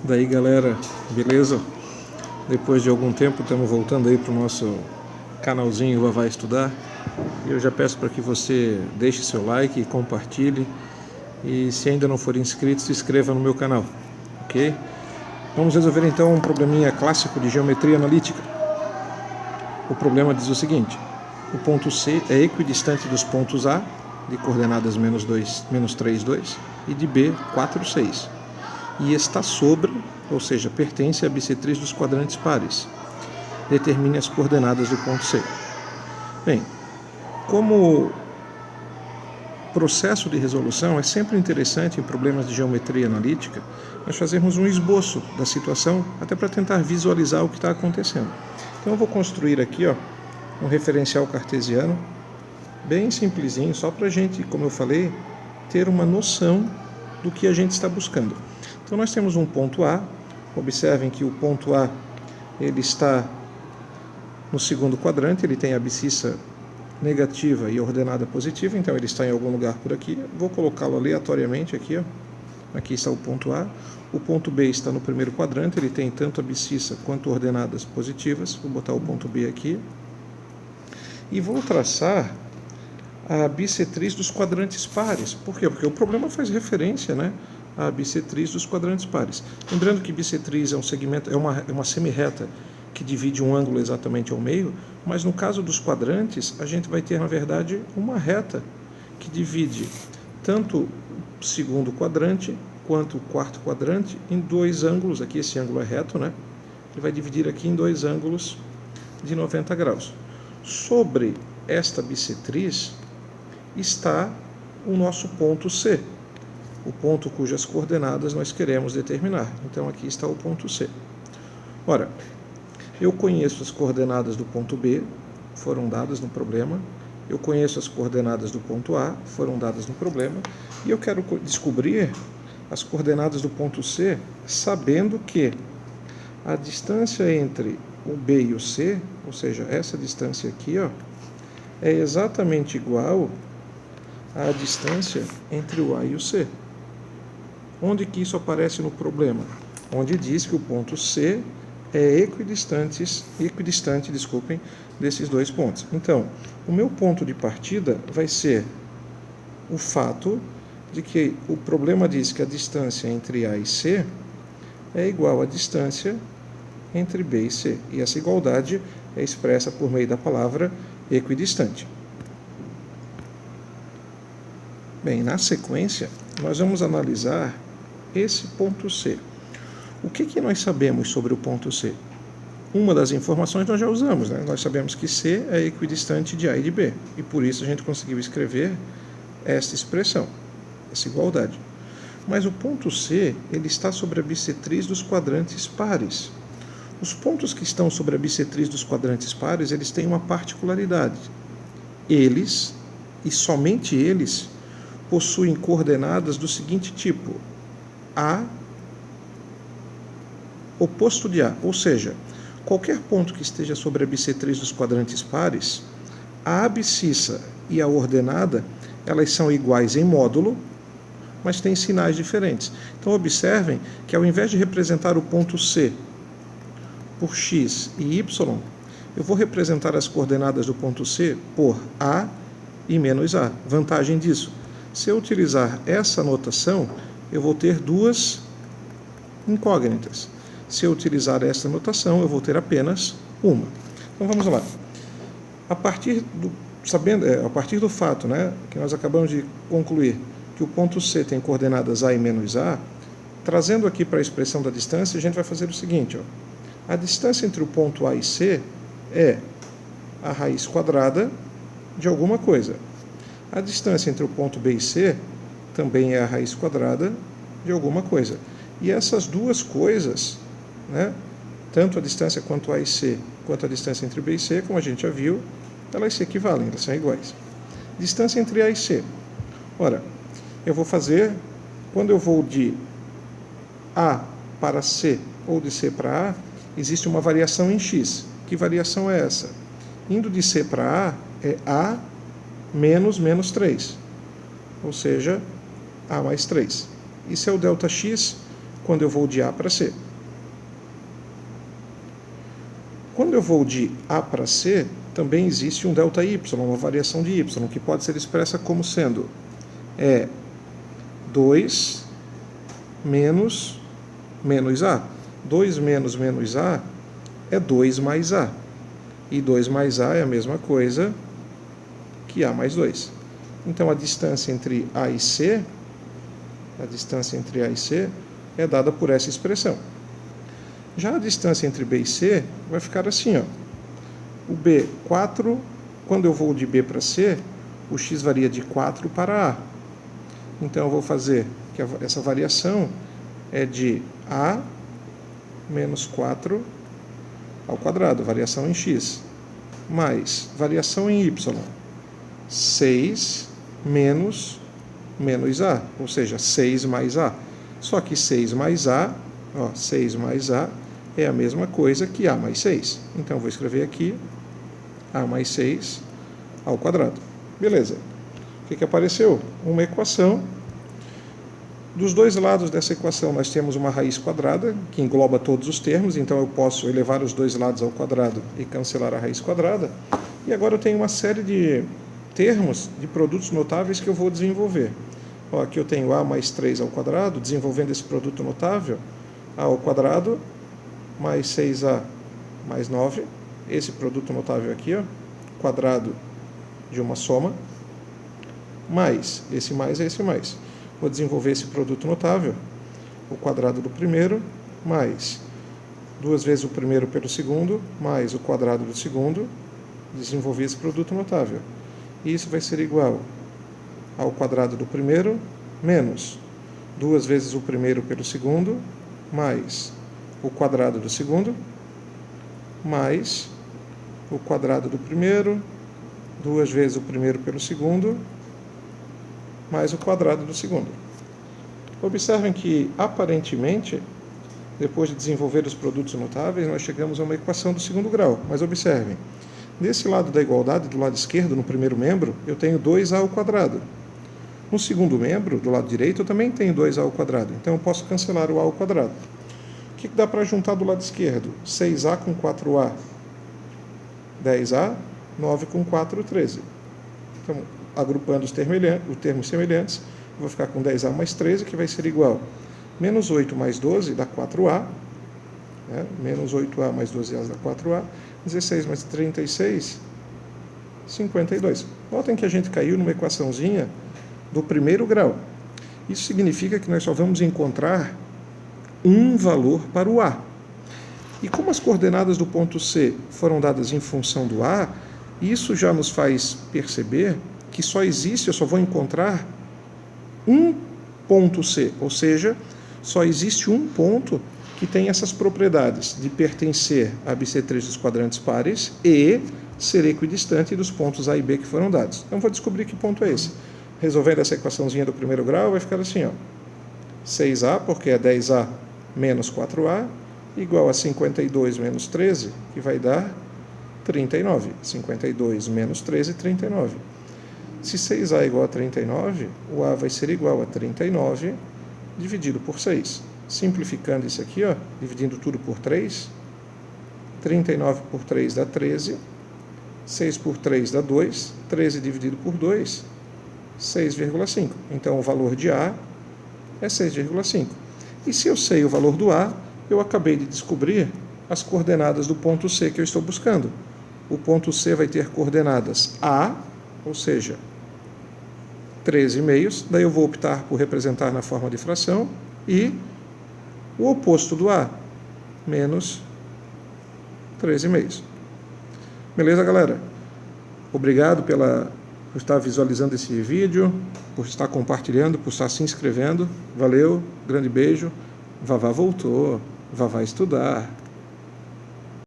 Daí galera, beleza? Depois de algum tempo estamos voltando aí para o nosso canalzinho Vavá Estudar. E eu já peço para que você deixe seu like e compartilhe. E se ainda não for inscrito, se inscreva no meu canal, ok? Vamos resolver então um probleminha clássico de geometria analítica. O problema diz o seguinte: o ponto C é equidistante dos pontos A, de coordenadas menos 3, 2, e de B, 4, 6. E está sobre, ou seja, pertence à bissetriz dos quadrantes pares. Determine as coordenadas do ponto C. Bem, como processo de resolução, é sempre interessante em problemas de geometria analítica nós fazermos um esboço da situação, até para tentar visualizar o que está acontecendo. Então eu vou construir aqui um referencial cartesiano, bem simplesinho, só para a gente, como eu falei, ter uma noção do que a gente está buscando. Então nós temos um ponto A, observem que o ponto A ele está no segundo quadrante, ele tem a abscissa negativa e ordenada positiva, então ele está em algum lugar por aqui. Vou colocá-lo aleatoriamente aqui, aqui está o ponto A. O ponto B está no primeiro quadrante, ele tem tanto abscissa quanto ordenadas positivas. Vou botar o ponto B aqui. E vou traçar a bissetriz dos quadrantes pares. Por quê? Porque o problema faz referência, à bissetriz dos quadrantes pares. Lembrando que bissetriz é um segmento, é uma semirreta que divide um ângulo exatamente ao meio, mas no caso dos quadrantes, a gente vai ter, na verdade, uma reta que divide tanto o segundo quadrante quanto o quarto quadrante em dois ângulos. Aqui esse ângulo é reto, Ele vai dividir aqui em dois ângulos de 90 graus. Sobre esta bissetriz está o nosso ponto C, o ponto cujas coordenadas nós queremos determinar. Então aqui está o ponto C. Ora, eu conheço as coordenadas do ponto B, foram dadas no problema. Eu conheço as coordenadas do ponto A, foram dadas no problema. E eu quero descobrir as coordenadas do ponto C, sabendo que a distância entre o B e o C, ou seja, essa distância aqui, é exatamente igual à distância entre o A e o C. Onde que isso aparece no problema? Onde diz que o ponto C é equidistante, desses dois pontos. Então, o meu ponto de partida vai ser o fato de que o problema diz que a distância entre A e C é igual à distância entre B e C. E essa igualdade é expressa por meio da palavra equidistante. Bem, na sequência, nós vamos analisar esse ponto C. O que nós sabemos sobre o ponto C? Uma das informações nós já usamos, Nós sabemos que C é equidistante de A e de B, e por isso a gente conseguiu escrever esta expressão, essa igualdade. Mas o ponto C, ele está sobre a bissetriz dos quadrantes pares. Os pontos que estão sobre a bissetriz dos quadrantes pares, eles têm uma particularidade. Eles, e somente eles, possuem coordenadas do seguinte tipo: A oposto de A, ou seja, qualquer ponto que esteja sobre a bissetriz dos quadrantes pares, a abscissa e a ordenada, elas são iguais em módulo, mas têm sinais diferentes. Então observem que ao invés de representar o ponto C por x e y, eu vou representar as coordenadas do ponto C por A e menos A. Vantagem disso: se eu utilizar essa notação, eu vou ter duas incógnitas. Se eu utilizar essa notação, eu vou ter apenas uma. Então vamos lá. A partir do fato, que nós acabamos de concluir que o ponto C tem coordenadas A e menos A, trazendo aqui para a expressão da distância, a gente vai fazer o seguinte: a distância entre o ponto A e C é a raiz quadrada de alguma coisa. A distância entre o ponto B e C também é a raiz quadrada de alguma coisa. E essas duas coisas, tanto a distância quanto A e C, quanto a distância entre B e C, como a gente já viu, elas se equivalem, elas são iguais. Distância entre A e C. Ora, eu vou fazer, quando eu vou de A para C ou de C para A, existe uma variação em x. Que variação é essa? Indo de C para A é A menos 3, ou seja, A mais 3. Isso é o ΔX, quando eu vou de A para C. Quando eu vou de A para C, também existe um ΔY, uma variação de Y, que pode ser expressa como sendo 2 menos A. 2 menos A é 2 mais A. E 2 mais A é a mesma coisa que A mais 2. Então, a distância entre A e C, é dada por essa expressão. Já a distância entre B e C vai ficar assim, ó. O B, 4, quando eu vou de B para C, o x varia de 4 para A. Então, eu vou fazer que essa variação é de A menos 4 ao quadrado, variação em x, mais variação em y, 6 menos A, ou seja, 6 mais A. Só que 6 mais A, 6 mais A é a mesma coisa que A mais 6. Então, eu vou escrever aqui A mais 6 ao quadrado. Beleza. O que apareceu? Uma equação. Dos dois lados dessa equação, nós temos uma raiz quadrada, que engloba todos os termos, então eu posso elevar os dois lados ao quadrado e cancelar a raiz quadrada. E agora eu tenho uma série de termos, de produtos notáveis que eu vou desenvolver. Aqui eu tenho A mais 3 ao quadrado, desenvolvendo esse produto notável, A ao quadrado, mais 6A mais 9, esse produto notável aqui, quadrado de uma soma, mais esse mais e esse mais. Vou desenvolver esse produto notável, o quadrado do primeiro, mais 2 vezes o primeiro pelo segundo, mais o quadrado do segundo, desenvolver esse produto notável. E isso vai ser igual ao quadrado do primeiro, menos 2 vezes o primeiro pelo segundo, mais o quadrado do segundo, mais o quadrado do primeiro, 2 vezes o primeiro pelo segundo, mais o quadrado do segundo. Observem que, aparentemente, depois de desenvolver os produtos notáveis, nós chegamos a uma equação do segundo grau. Mas observem, desse lado da igualdade, do lado esquerdo, no primeiro membro, eu tenho 2A ao quadrado. No segundo membro, do lado direito, eu também tenho 2A ao quadrado. Então, eu posso cancelar o A ao quadrado. O que dá para juntar do lado esquerdo? 6A com 4A, 10A, 9 com 4, 13. Então, agrupando os termos semelhantes, eu vou ficar com 10A mais 13, que vai ser igual a menos 8 mais 12 dá 4A, menos 8A mais 12A dá 4A, 16 mais 36, 52. Notem que a gente caiu numa equaçãozinha do primeiro grau. Isso significa que nós só vamos encontrar um valor para o A. E como as coordenadas do ponto C foram dadas em função do A, isso já nos faz perceber que eu só vou encontrar um ponto C, ou seja, só existe um ponto que tem essas propriedades de pertencer a bissetriz dos quadrantes pares e ser equidistante dos pontos A e B que foram dados. Então, vou descobrir que ponto é esse. Resolvendo essa equaçãozinha do primeiro grau, vai ficar assim, 6A, porque é 10A menos 4A, igual a 52 menos 13, que vai dar 39. 52 menos 13, 39. Se 6A é igual a 39, o A vai ser igual a 39 dividido por 6. Simplificando isso aqui, dividindo tudo por 3, 39 por 3 dá 13, 6 por 3 dá 2, 13 dividido por 2, 6,5. Então, o valor de A é 6,5. E se eu sei o valor do A, eu acabei de descobrir as coordenadas do ponto C que eu estou buscando. O ponto C vai ter coordenadas A, ou seja, 13,5, daí eu vou optar por representar na forma de fração, e o oposto do A, menos 13,5. Beleza, galera? Obrigado por estar visualizando esse vídeo, por estar compartilhando, por estar se inscrevendo. Valeu, grande beijo. Vavá voltou, Vavá estudar.